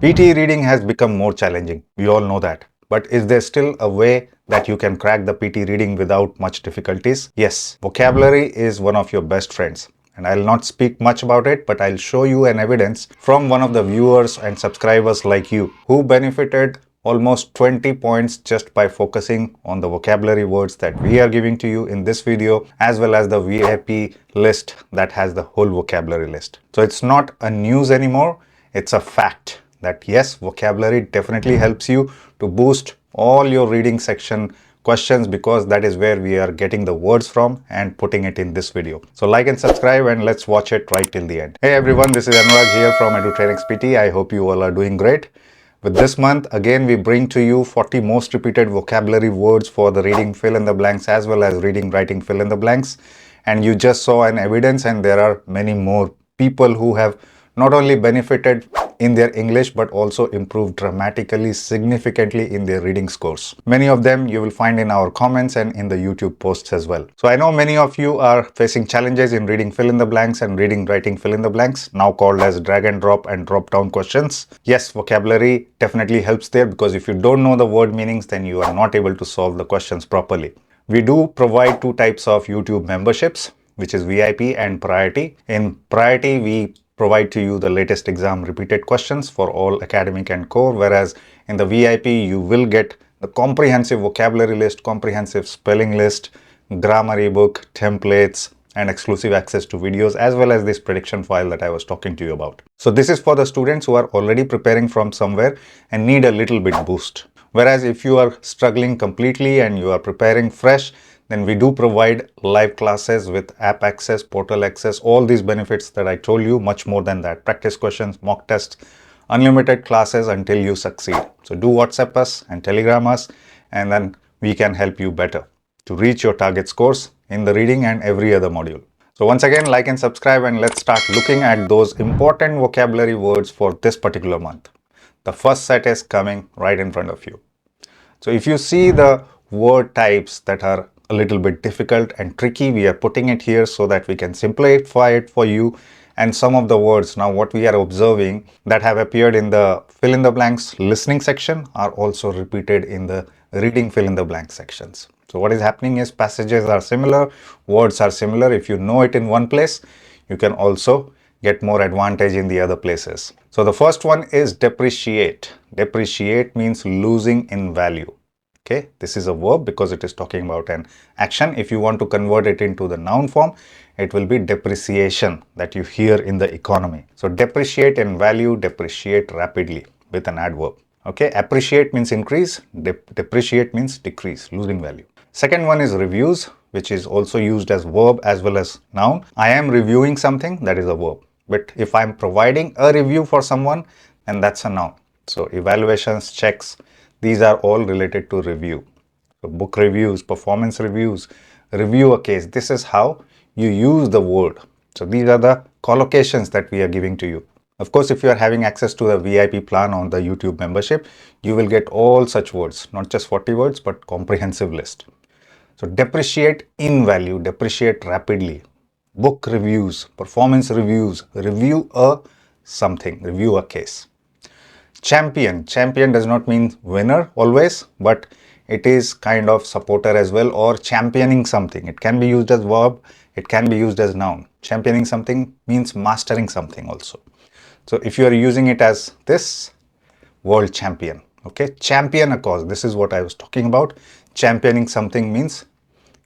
PTE reading has become more challenging. We all know that. But is there still a way that you can crack the PTE reading without much difficulties? Yes, vocabulary is one of your best friends. And I'll not speak much about it, but I'll show you an evidence from one of the viewers and subscribers like you who benefited almost 20 points just by focusing on the vocabulary words that we are giving to you in this video, as well as the VIP list that has the whole vocabulary list. So it's not a news anymore, it's a fact that yes, vocabulary definitely helps you to boost all your reading section questions, because that is where we are getting the words from and putting it in this video. So like and subscribe and let's watch it right till the end. Hey everyone, this is Anurag here from Edutrainex PTE. I hope you all are doing great. With this month, again, we bring to you 40 most repeated vocabulary words for the reading fill in the blanks as well as reading writing fill in the blanks. And you just saw an evidence, and there are many more people who have not only benefited in their English but also improved dramatically, significantly in their reading scores. Many of them you will find in our comments and in the YouTube posts as well. So I know many of you are facing challenges in reading fill in the blanks and reading writing fill in the blanks, now called as drag and drop down questions. Yes, vocabulary definitely helps there, because if you don't know the word meanings, then you are not able to solve the questions properly. We do provide two types of YouTube memberships, which is VIP and Priority. In Priority, we provide to you the latest exam repeated questions for all academic and core, whereas in the VIP you will get the comprehensive vocabulary list, comprehensive spelling list, grammar ebook, templates, and exclusive access to videos, as well as this prediction file that I was talking to you about. So this is for the students who are already preparing from somewhere and need a little bit boost. Whereas if you are struggling completely and you are preparing fresh, then we do provide live classes with app access, portal access, all these benefits that I told you, much more than that. Practice questions, mock tests, unlimited classes until you succeed. So do WhatsApp us and Telegram us, and then we can help you better to reach your target scores in the reading and every other module. So once again, like and subscribe, and let's start looking at those important vocabulary words for this particular month. The first set is coming right in front of you. So if you see the word types that are a little bit difficult and tricky, we are putting it here so that we can simplify it for you. And some of the words now what we are observing that have appeared in the fill in the blanks listening section are also repeated in the reading fill in the blank sections. So what is happening is passages are similar, words are similar. If you know it in one place, you can also get more advantage in the other places. So the first one is depreciate. Depreciate means losing in value. Okay, this is a verb because it is talking about an action. If you want to convert it into the noun form, it will be depreciation that you hear in the economy. So depreciate in value, depreciate rapidly with an adverb. Okay, appreciate means increase, depreciate means decrease, losing value. Second one is reviews, which is also used as verb as well as noun. I am reviewing something, that is a verb. But if I'm providing a review for someone, then that's a noun. So evaluations, checks, these are all related to review. So book reviews, performance reviews, review a case. This is how you use the word. So these are the collocations that we are giving to you. Of course, if you are having access to the VIP plan on the YouTube membership, you will get all such words, not just 40 words, but comprehensive list. So depreciate in value, depreciate rapidly. Book reviews, performance reviews, review a something, review a case. Champion. Champion does not mean winner always, but it is kind of supporter as well, or championing something. It can be used as verb, it can be used as noun. Championing something means mastering something also. So if you are using it as this, world champion. Okay, champion a cause. This is what I was talking about. Championing something means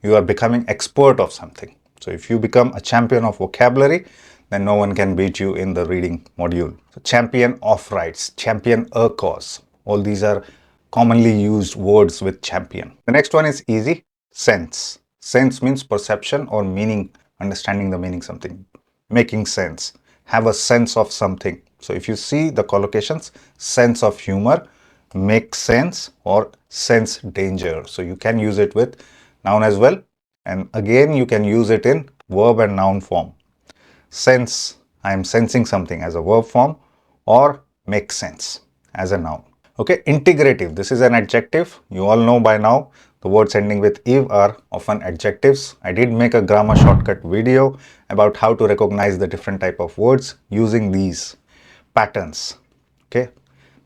you are becoming expert of something. So if you become a champion of vocabulary, then no one can beat you in the reading module. So champion of rights, champion a cause. All these are commonly used words with champion. The next one is easy, sense. Sense means perception or meaning, understanding the meaning something, making sense, have a sense of something. So if you see the collocations, sense of humor, make sense, or sense danger. So you can use it with noun as well. And again, you can use it in verb and noun form. Sense, I am sensing something as a verb form, or make sense as a noun. Okay, integrative. This is an adjective. You all know by now the words ending with "ive" are often adjectives. I did make a grammar shortcut video about how to recognize the different type of words using these patterns. Okay,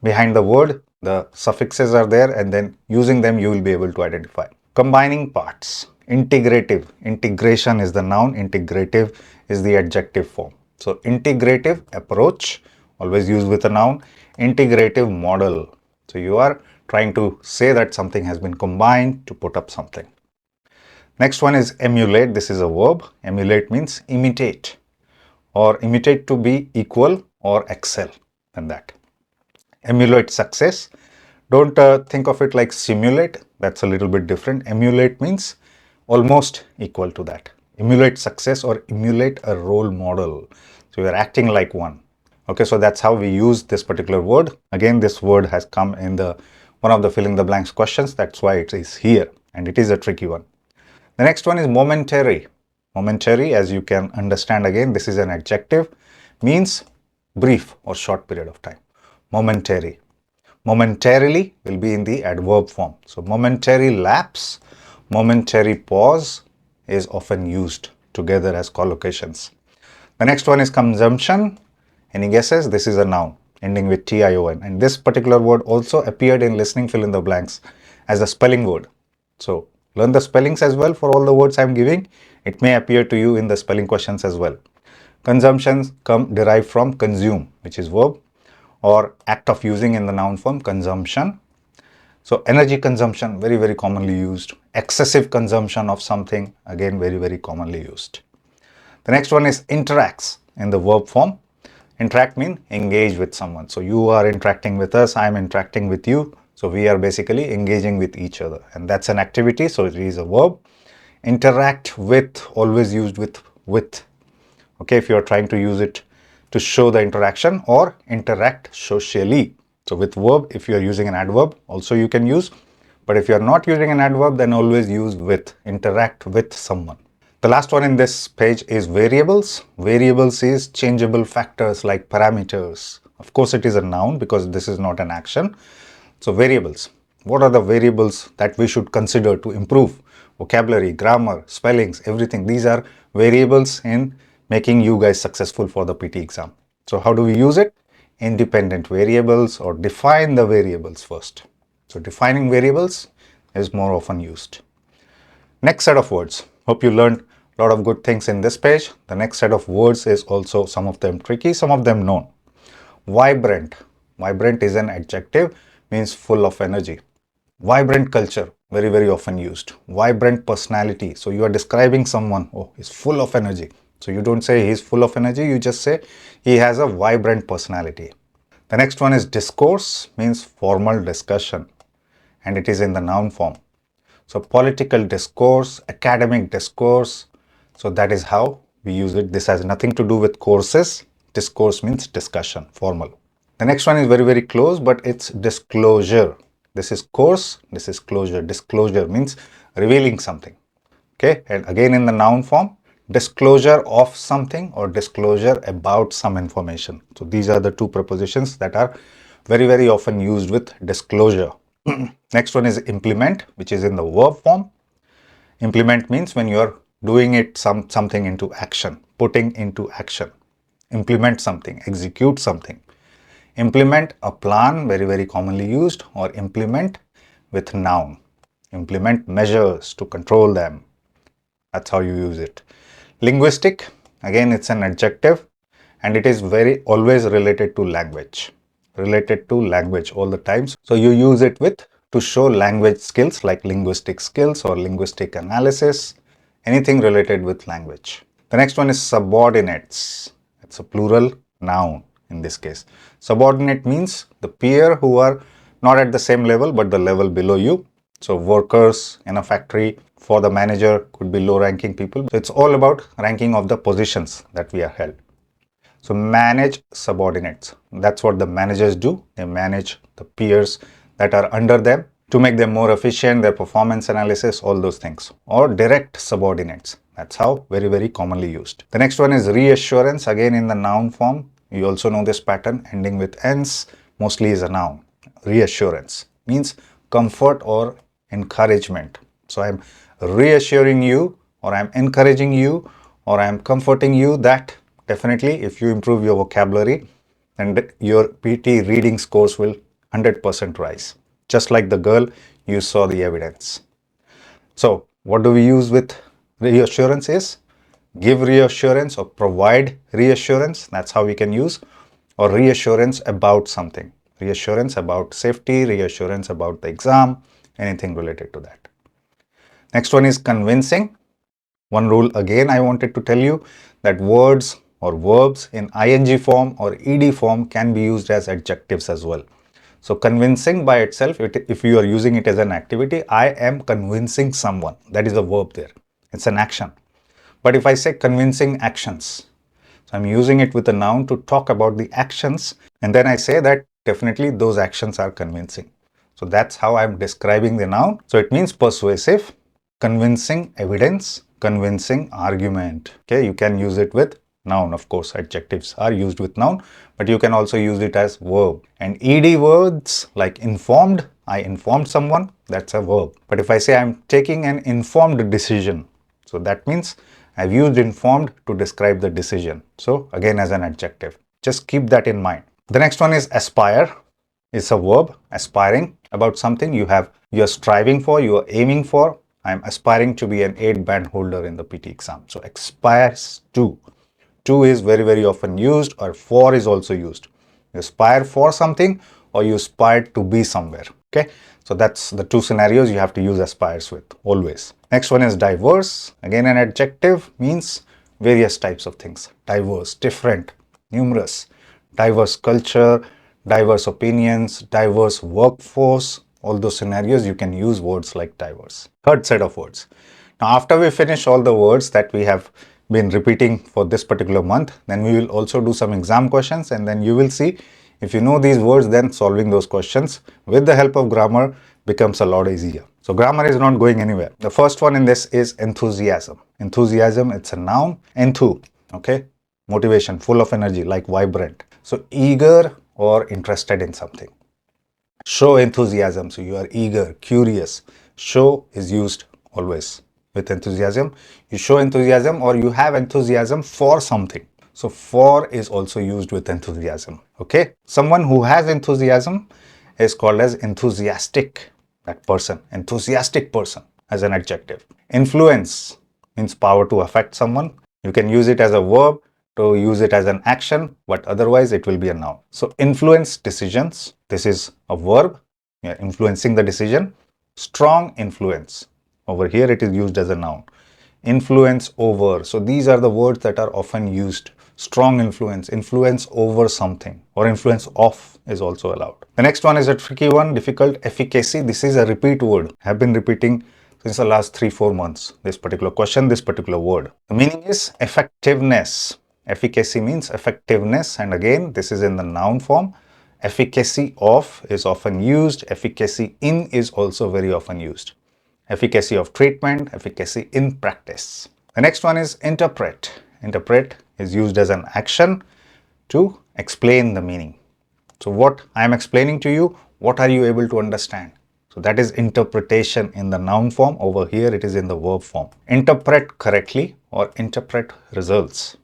Behind the word, the suffixes are there, and then using them, you will be able to identify. Combining parts. Integrative. Integration is the noun. Integrative is the adjective form. So integrative approach, always used with a noun. Integrative model. So you are trying to say that something has been combined to put up something. Next one is emulate. This is a verb. Emulate means imitate, or imitate to be equal or excel than that. Emulate success. Don't think of it like simulate. That's a little bit different. Emulate means almost equal to that. Emulate success or emulate a role model. So you are acting like one. Okay, so that's how we use this particular word. Again, this word has come in the one of the fill in the blanks questions. That's why it is here, and it is a tricky one. The next one is momentary. Momentary, as you can understand, again, this is an adjective, means brief or short period of time. Momentary. Momentarily will be in the adverb form. So momentary lapse, momentary pause is often used together as collocations. The next one is consumption. Any guesses? This is a noun ending with tion, and this particular word also appeared in listening fill in the blanks as a spelling word. So learn the spellings as well for all the words I am giving. It may appear to you in the spelling questions as well. Consumptions derive from consume, which is verb, or act of using in the noun form, consumption. So energy consumption, very, very commonly used. Excessive consumption of something, again, very, very commonly used. The next one is interacts in the verb form. Interact means engage with someone. So you are interacting with us, I am interacting with you. So we are basically engaging with each other, and that's an activity, so it is a verb. Interact with, always used with. Okay, if you are trying to use it to show the interaction, or interact socially. So with verb, if you are using an adverb, also you can use. But if you are not using an adverb, then always use with, interact with someone. The last one in this page is variables. Variables is changeable factors like parameters. Of course, it is a noun because this is not an action. So variables. What are the variables that we should consider to improve vocabulary, grammar, spellings, everything? These are variables in making you guys successful for the PT exam. So how do we use it? Independent variables, or define the variables first. So defining variables is more often used. Next set of words. Hope you learned a lot of good things in this page. The next set of words is also some of them tricky, some of them known. Vibrant. Vibrant is an adjective, means full of energy. Vibrant culture, very, very often used. Vibrant personality. So you are describing someone, oh, he's full of energy. So you don't say he's full of energy, you just say he has a vibrant personality. The next one is discourse, means formal discussion, and it is in the noun form. So political discourse, academic discourse, so that is how we use it. This has nothing to do with courses. Discourse means discussion, formal. The next one is very, very close, but it's disclosure. This is course, this is closure. Disclosure means revealing something. Okay, and again in the noun form, disclosure of something or disclosure about some information. So these are the two prepositions that are very, very often used with disclosure. Next one is implement, which is in the verb form. Implement means when you are doing it something into action, putting into action. Implement something, execute something. Implement a plan, very, very commonly used, or implement with noun. Implement measures to control them. That's how you use it. Linguistic, again, it's an adjective, and it is very always related to language. Related to language all the times. So you use it with to show language skills like linguistic skills or linguistic analysis, anything related with language. The next one is subordinates. It's a plural noun in this case. Subordinate means the peer who are not at the same level but the level below you. So workers in a factory, for the manager could be low ranking people. So it's all about ranking of the positions that we are held. So manage subordinates. That's what the managers do. They manage the peers that are under them to make them more efficient, their performance analysis, all those things. Or direct subordinates. That's how very, very commonly used. The next one is reassurance, again in the noun form. You also know this pattern ending with "ens" mostly is a noun. Reassurance means comfort or encouragement. So I'm reassuring you, or I'm encouraging you, or I'm comforting you that definitely if you improve your vocabulary, then your PT reading scores will 100% rise. Just like the girl, you saw the evidence. So what do we use with reassurance is give reassurance or provide reassurance. That's how we can use, or reassurance about something. Reassurance about safety, reassurance about the exam, anything related to that. Next one is convincing. One rule again I wanted to tell you, that words or verbs in ing form or ed form can be used as adjectives as well. So convincing by itself, if you are using it as an activity, I am convincing someone, that is a verb there. It's an action. But if I say convincing actions, so I'm using it with a noun to talk about the actions, and then I say that definitely those actions are convincing. So that's how I'm describing the noun. So it means persuasive, convincing evidence, convincing argument. Okay, you can use it with noun. Of course, adjectives are used with noun, but you can also use it as verb. And ed words like informed, I informed someone, that's a verb. But if I say I'm taking an informed decision, so that means I've used informed to describe the decision. So again, as an adjective, just keep that in mind. The next one is aspire. It's a verb, aspiring about something you're striving for, you are aiming for. I'm aspiring to be an 8-band holder in the PT exam. So aspires to. To is very, very often used, or for is also used. You aspire for something or you aspire to be somewhere. Okay. So that's the two scenarios you have to use aspires with always. Next one is diverse. Again, an adjective, means various types of things. Diverse, different, numerous, diverse culture, diverse opinions, diverse workforce. All those scenarios you can use words like diverse. Third set of words. Now, after we finish all the words that we have been repeating for this particular month, then we will also do some exam questions, and then you will see if you know these words, then solving those questions with the help of grammar becomes a lot easier. So grammar is not going anywhere. The first one in this is enthusiasm. Enthusiasm, it's a noun. Enthu, okay? Motivation, full of energy, like vibrant. So eager or interested in something. Show enthusiasm, so you are eager, curious. Show is used always with enthusiasm. You show enthusiasm or you have enthusiasm for something. So for is also used with enthusiasm. Okay. Someone who has enthusiasm is called as enthusiastic. That person, enthusiastic person, as an adjective. Influence means power to affect someone. You can use it as a verb, to use it as an action, but otherwise it will be a noun. So influence decisions. This is a verb. You're influencing the decision. Strong influence. Over here it is used as a noun. Influence over. So these are the words that are often used. Strong influence, influence over something, or influence of is also allowed. The next one is a tricky one, difficult. Efficacy. This is a repeat word. I have been repeating since the last 3-4 months. This particular question, this particular word. The meaning is effectiveness. Efficacy means effectiveness, and again this is in the noun form. Efficacy of is often used. Efficacy in is also very often used. Efficacy of treatment, efficacy in practice. The next one is interpret. Interpret is used as an action to explain the meaning. So what I am explaining to you, what are you able to understand? So that is interpretation in the noun form. Over here it is in the verb form. Interpret correctly or interpret results.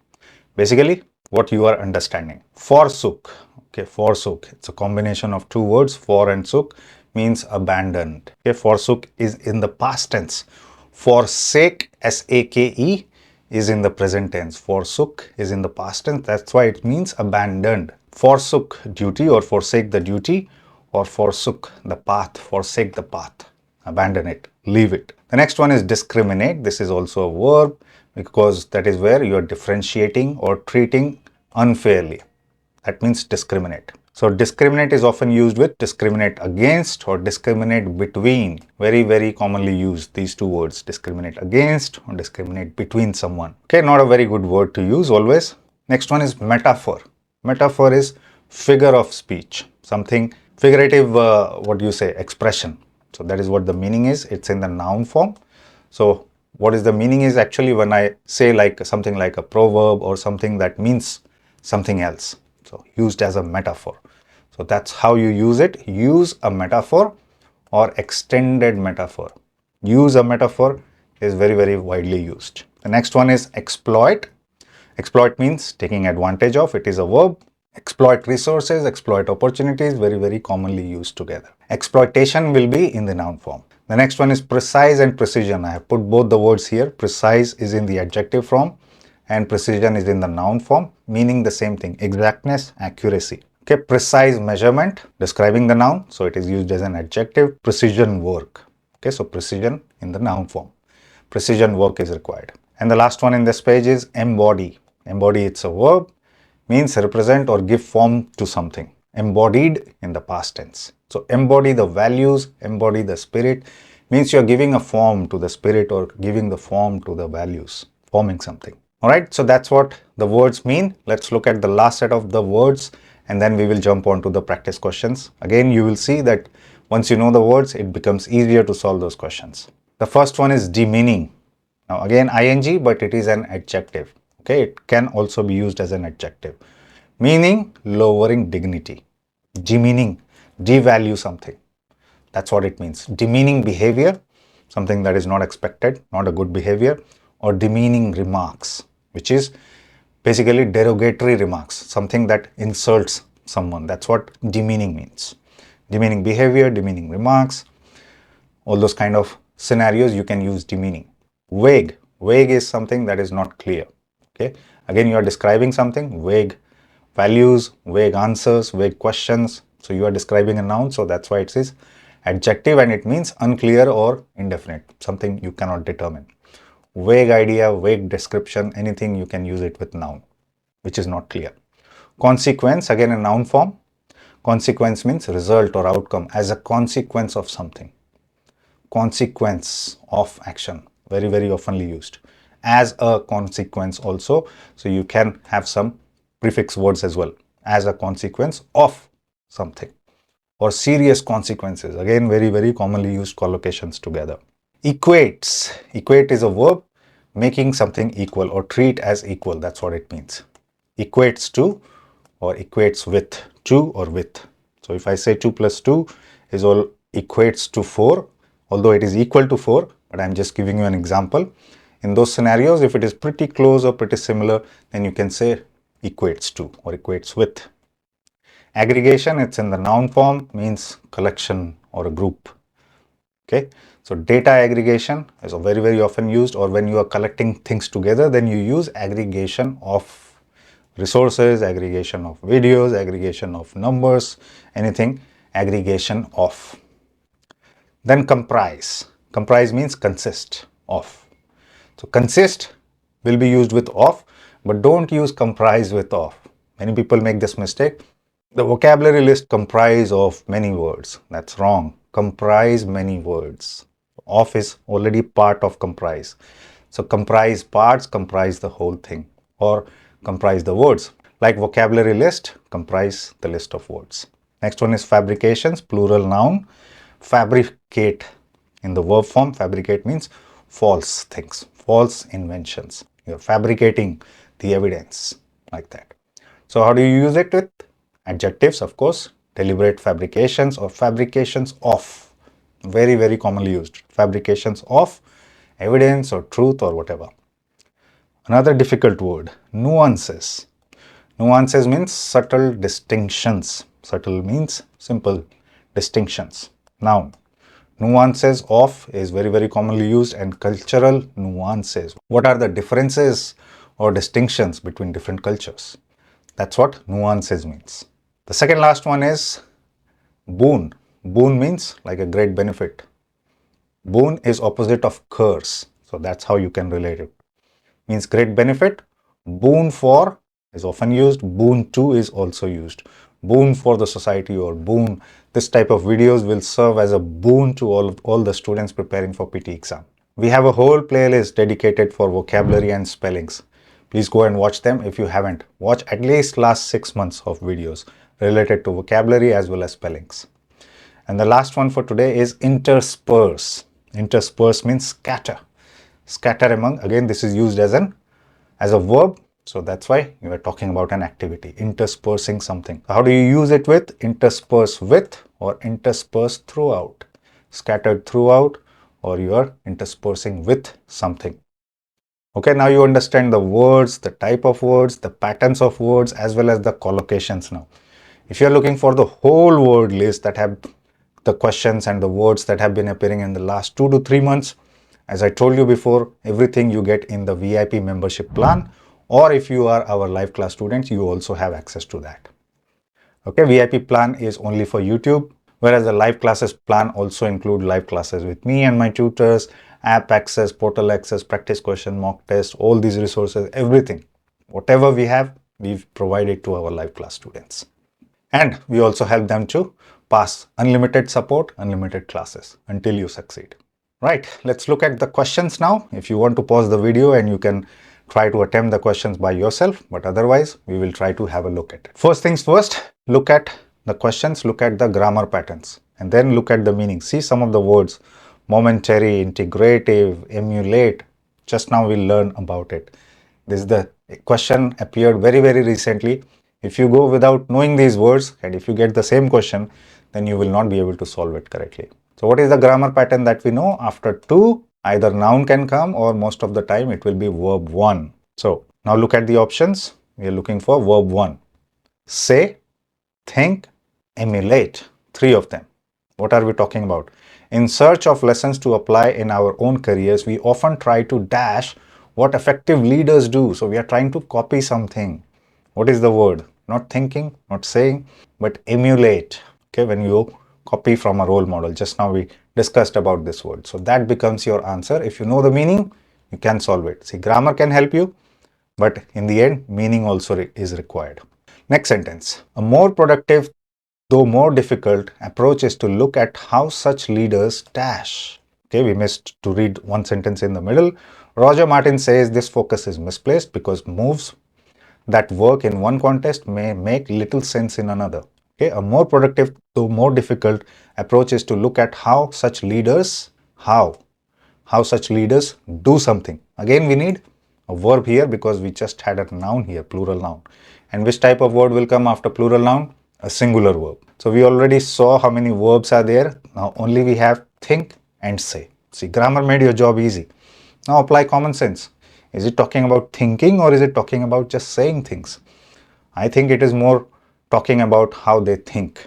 Basically what you are understanding. Forsook. Okay, forsook. It's a combination of two words, for and sook, means abandoned. Okay, forsook is in the past tense. Forsake, S-A-K-E, is in the present tense. Forsook is in the past tense. That's why it means abandoned. Forsook duty or forsake the duty, or forsook the path, forsake the path. Abandon it, leave it. The next one is discriminate. This is also a verb because that is where you are differentiating or treating unfairly. That means discriminate. So discriminate is often used with discriminate against or discriminate between. Very, very commonly used, these two words, discriminate against or discriminate between someone. Okay, not a very good word to use always. Next one is metaphor. Metaphor is figure of speech, something figurative, expression. So that is what the meaning is. It's in the noun form. So what is the meaning is actually when I say like something like a proverb or something that means something else. So used as a metaphor. So that's how you use it. Use a metaphor or extended metaphor. Use a metaphor is very, very widely used. The next one is exploit. Exploit means taking advantage of. It is a verb. Exploit resources, exploit opportunities, very, very commonly used together. Exploitation will be in the noun form. The next one is precise and precision. I have put both the words here. Precise is in the adjective form and precision is in the noun form, meaning the same thing, exactness, accuracy. Okay, precise measurement, describing the noun, so it is used as an adjective. Precision work. Okay, so precision in the noun form. Precision work is required. And the last one in this page is embody. Embody, it's a verb, means represent or give form to something. Embodied in the past tense. So embody the values, embody the spirit, means you're giving a form to the spirit or giving the form to the values, forming something. Alright, so that's what the words mean. Let's look at the last set of the words and then we will jump on to the practice questions. Again, you will see that once you know the words, it becomes easier to solve those questions. The first one is demeaning. Now again ing, but it is an adjective. Okay, it can also be used as an adjective. Meaning lowering dignity. Demeaning, devalue something. That's what it means. Demeaning behavior, something that is not expected, not a good behavior, or demeaning remarks, which is basically derogatory remarks, something that insults someone. That's what demeaning means. Demeaning behavior, demeaning remarks, all those kind of scenarios you can use demeaning. Vague. Vague is something that is not clear. Okay. Again, you are describing something, vague values, vague answers, vague questions. So you are describing a noun. So that's why it is adjective and it means unclear or indefinite, something you cannot determine. Vague idea, vague description, anything you can use it with noun, which is not clear. Consequence, again a noun form. Consequence means result or outcome as a consequence of something. Consequence of action, very, very oftenly used. As a consequence also, so you can have some prefix words as well. As a consequence of something. Or serious consequences, again very, very commonly used collocations together. Equates. Equate is a verb, making something equal or treat as equal, that's what it means. Equates to or equates with, to or with. So if I say 2 plus 2 is all equates to 4, although it is equal to 4, but I'm just giving you an example. In those scenarios, if it is pretty close or pretty similar, then you can say equates to or equates with. Aggregation, it's in the noun form, means collection or a group. Okay, so data aggregation is very, very often used, or when you are collecting things together, then you use aggregation of resources, aggregation of videos, aggregation of numbers, anything, aggregation of. Then comprise. Comprise means consist of. So consist will be used with of, but don't use comprise with of. Many people make this mistake. The vocabulary list comprise of many words. That's wrong. Comprise many words. Of is already part of comprise. So comprise parts, comprise the whole thing, or comprise the words. Like vocabulary list, comprise the list of words. Next one is fabrications, plural noun. Fabricate in the verb form. Fabricate means false things, false inventions. You're fabricating the evidence like that. So how do you use it with? Adjectives, of course, deliberate fabrications or fabrications of, very, very commonly used, fabrications of evidence or truth or whatever. Another difficult word, nuances. Nuances means subtle distinctions. Subtle means simple distinctions. Noun. Nuances of is very, very commonly used, and cultural nuances. What are the differences or distinctions between different cultures? That's what nuances means. The second last one is boon. Boon means like a great benefit. Boon is opposite of curse. So that's how you can relate it. Means great benefit. Boon for is often used. Boon to is also used. Boon for the society or boon. This type of videos will serve as a boon to all the students preparing for PT exam. We have a whole playlist dedicated for vocabulary and spellings. Please go and watch them if you haven't. Watch at least last 6 months of videos related to vocabulary as well as spellings. And the last one for today is intersperse. Intersperse means scatter. Scatter among, again this is used as a verb. So that's why you are talking about an activity, interspersing something. How do you use it with? Intersperse with or intersperse throughout. Scattered throughout, or you are interspersing with something. Okay, now you understand the words, the type of words, the patterns of words, as well as the collocations now. If you're looking for the whole word list that have the questions and the words that have been appearing in the last 2 to 3 months, as I told you before, everything you get in the VIP membership plan, or if you are our live class students, you also have access to that. Okay, VIP plan is only for YouTube, whereas the live classes plan also include live classes with me and my tutors, app access, portal access, practice question, mock test, all these resources, everything. Whatever we have, we've provided to our live class students. And we also help them to pass unlimited support, unlimited classes until you succeed. Right, let's look at the questions now. If you want to pause the video and you can try to attempt the questions by yourself, but otherwise we will try to have a look at it. First things first, look at the questions, look at the grammar patterns, and then look at the meaning. See some of the words: momentary, integrative, emulate. Just now we'll learn about it. This is the question appeared very recently. If you go without knowing these words and if you get the same question, then you will not be able to solve it correctly. So what is the grammar pattern that we know? After to, either noun can come or most of the time it will be verb 1. So now look at the options. We are looking for verb 1. Say, think, emulate. 3 of them. What are we talking about? In search of lessons to apply in our own careers, we often try to dash what effective leaders do. So we are trying to copy something. What is the word? Not thinking, not saying, but emulate. Okay, when you copy from a role model. Just now we discussed about this word. So that becomes your answer. If you know the meaning, you can solve it. See, grammar can help you, but in the end, meaning also is required. Next sentence. A more productive, though more difficult, approach is to look at how such leaders dash. Okay, we missed to read one sentence in the middle. Roger Martin says this focus is misplaced because moves that work in one context may make little sense in another. Okay, a more productive though more difficult approach is to look at how such leaders do something. Again, we need a verb here because we just had a noun here, plural noun. And which type of word will come after plural noun? A singular verb. So we already saw how many verbs are there. Now only we have think and say. See, grammar made your job easy. Now apply common sense. Is it talking about thinking or is it talking about just saying things? I think it is more talking about how they think,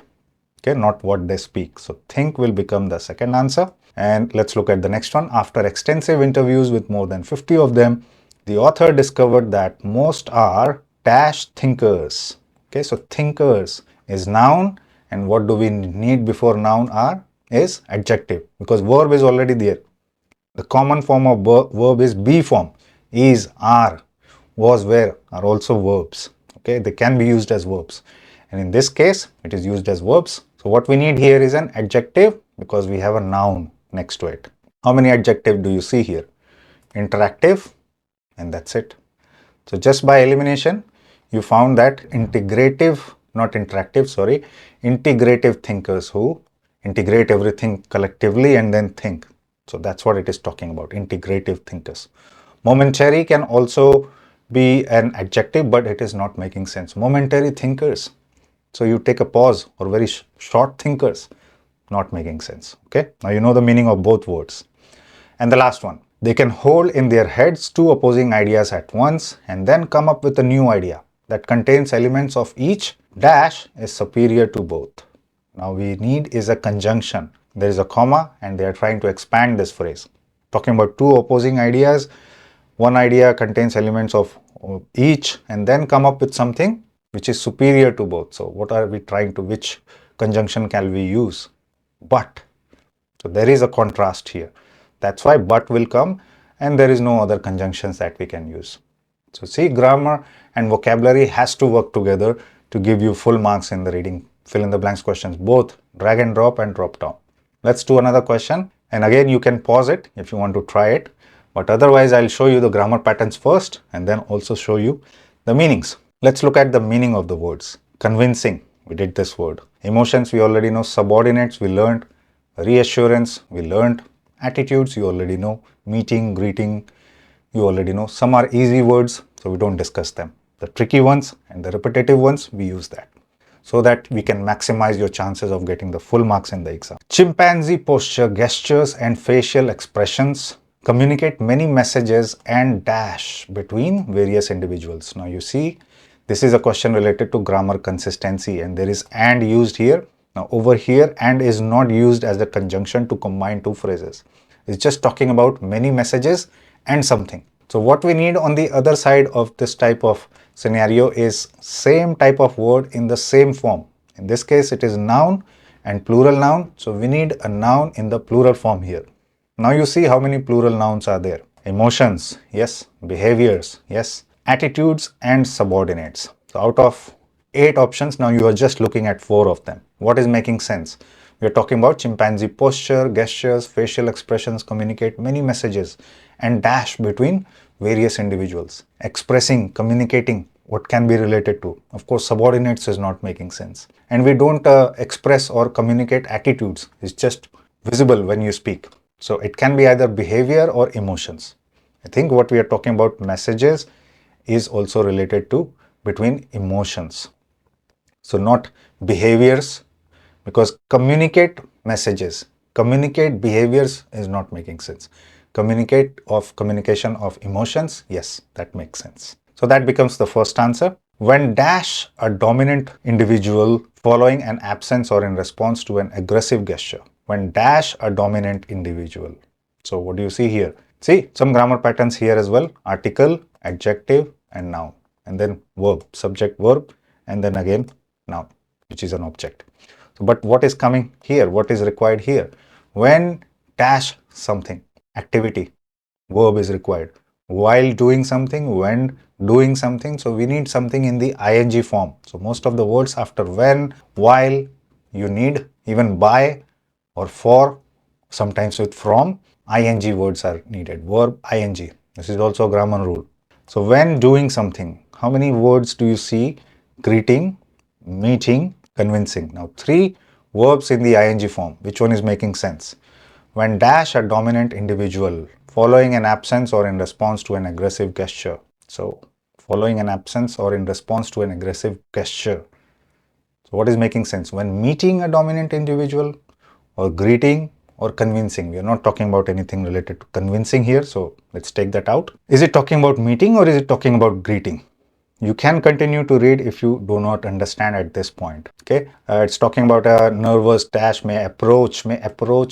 okay, not what they speak. So think will become the second answer. And let's look at the next one. After extensive interviews with more than 50 of them, the author discovered that most are dash thinkers. Okay, so thinkers is noun, and what do we need before noun is adjective, because verb is already there. The common form of verb is be form. Is, are, was, were are also verbs. Okay, they can be used as verbs. And in this case, it is used as verbs. So what we need here is an adjective because we have a noun next to it. How many adjectives do you see here? Interactive, and that's it. So just by elimination, you found that integrative, not interactive, sorry, integrative thinkers who integrate everything collectively and then think. So that's what it is talking about, integrative thinkers. Momentary can also be an adjective, but it is not making sense. Momentary thinkers. So you take a pause, or very short thinkers, not making sense. Okay, now you know the meaning of both words. And the last one, they can hold in their heads 2 opposing ideas at once and then come up with a new idea that contains elements of each dash is superior to both. Now we need is a conjunction. There is a comma and they are trying to expand this phrase. Talking about 2 opposing ideas, one idea contains elements of each and then come up with something which is superior to both. So what are we trying to, which conjunction can we use? But. So there is a contrast here. That's why but will come, and there is no other conjunctions that we can use. So see, grammar and vocabulary has to work together to give you full marks in the reading fill in the blanks questions, both drag and drop down. Let's do another question. And again, you can pause it if you want to try it. But otherwise, I'll show you the grammar patterns first and then also show you the meanings. Let's look at the meaning of the words. Convincing, we did this word. Emotions, we already know. Subordinates, we learned. Reassurance, we learned. Attitudes, you already know. Meeting, greeting, you already know. Some are easy words, so we don't discuss them. The tricky ones and the repetitive ones, we use that, so that we can maximize your chances of getting the full marks in the exam. Chimpanzee posture, gestures and facial expressions communicate many messages and dash between various individuals. Now you see, this is a question related to grammar consistency, and there is and used here. Now over here, and is not used as a conjunction to combine two phrases. It's just talking about many messages and something. So what we need on the other side of this type of scenario is same type of word in the same form. In this case, it is noun and plural noun. So we need a noun in the plural form here. Now you see how many plural nouns are there. Emotions, yes. Behaviors, yes. Attitudes and subordinates. So out of 8 options, now you are just looking at 4 of them. What is making sense? We are talking about chimpanzee posture, gestures, facial expressions, communicate many messages and dash between various individuals. Expressing, communicating, what can be related to? Of course, subordinates is not making sense. And we don't express or communicate attitudes. It's just visible when you speak. So it can be either behavior or emotions. I think what we are talking about messages is also related to between emotions. So not behaviors, because communicate messages, communicate behaviors is not making sense. Communication of emotions, yes, that makes sense. So that becomes the first answer. When dash a dominant individual following an absence or in response to an aggressive gesture. When dash a dominant individual. So what do you see here? See some grammar patterns here as well. Article, adjective and noun. And then verb, subject, verb, and then again noun, which is an object. So, but what is coming here? What is required here? When dash something, activity, verb is required. While doing something, when doing something. So we need something in the ing form. So most of the words after when, while, you need even by or for, sometimes with from, ing words are needed. Verb, ing. This is also a grammar rule. So when doing something, how many words do you see? Greeting, meeting, convincing. Now 3 verbs in the ing form. Which one is making sense? When dash a dominant individual following an absence or in response to an aggressive gesture. So following an absence or in response to an aggressive gesture. So what is making sense? When meeting a dominant individual or greeting or convincing. We are not talking about anything related to convincing here. So let's take that out. Is it talking about meeting or is it talking about greeting? You can continue to read if you do not understand at this point. Okay, it's talking about a nervous dash may approach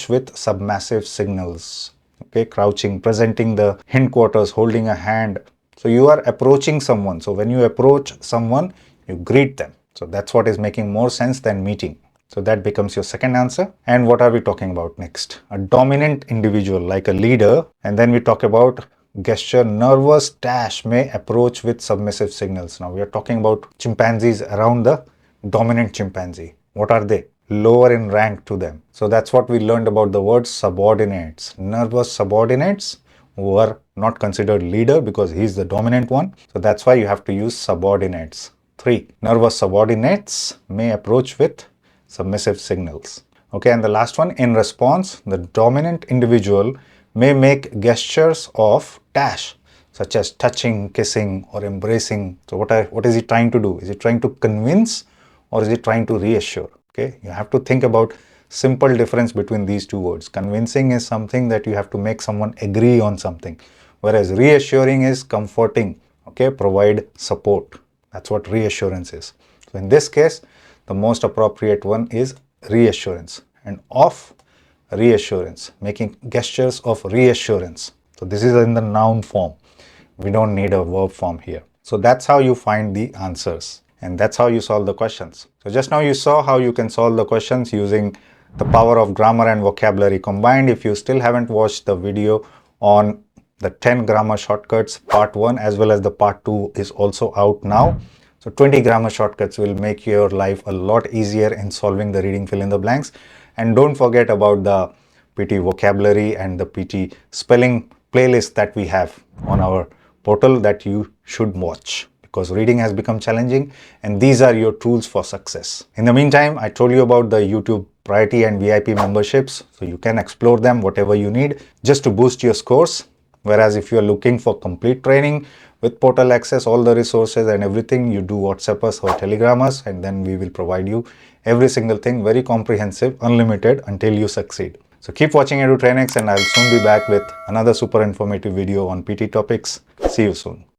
with submassive signals. Okay, crouching, presenting the hindquarters, holding a hand. So you are approaching someone. So when you approach someone, you greet them. So that's what is making more sense than meeting. So that becomes your second answer. And what are we talking about next? A dominant individual like a leader. And then we talk about gesture, nervous dash may approach with submissive signals. Now we are talking about chimpanzees around the dominant chimpanzee. What are they? Lower in rank to them. So that's what we learned about the word subordinates. Nervous subordinates who are not considered leader because he's the dominant one. So that's why you have to use subordinates. 3. Nervous subordinates may approach with submissive signals. Okay, and the last one, in response, the dominant individual may make gestures of dash, such as touching, kissing, or embracing. So what is he trying to do? Is he trying to convince or is he trying to reassure? Okay, you have to think about simple difference between these two words. Convincing is something that you have to make someone agree on something, whereas reassuring is comforting. Okay, provide support. That's what reassurance is. So in this case, the most appropriate one is reassurance, and of reassurance, making gestures of reassurance. So this is in the noun form. We don't need a verb form here. So that's how you find the answers, and that's how you solve the questions. So just now you saw how you can solve the questions using the power of grammar and vocabulary combined. If you still haven't watched the video on the 10 grammar shortcuts, part 1 as well as the part 2 is also out now. So 20 grammar shortcuts will make your life a lot easier in solving the reading fill in the blanks. And don't forget about the PT vocabulary and the PT spelling playlist that we have on our portal that you should watch, because reading has become challenging and these are your tools for success. In the meantime, I told you about the YouTube Priority and VIP memberships, so you can explore them, whatever you need, just to boost your scores. Whereas if you are looking for complete training with portal access, all the resources and everything, you do WhatsApp us or Telegram us, and then we will provide you every single thing, very comprehensive, unlimited until you succeed. So keep watching Edutrainex, and I'll soon be back with another super informative video on PT topics. See you soon.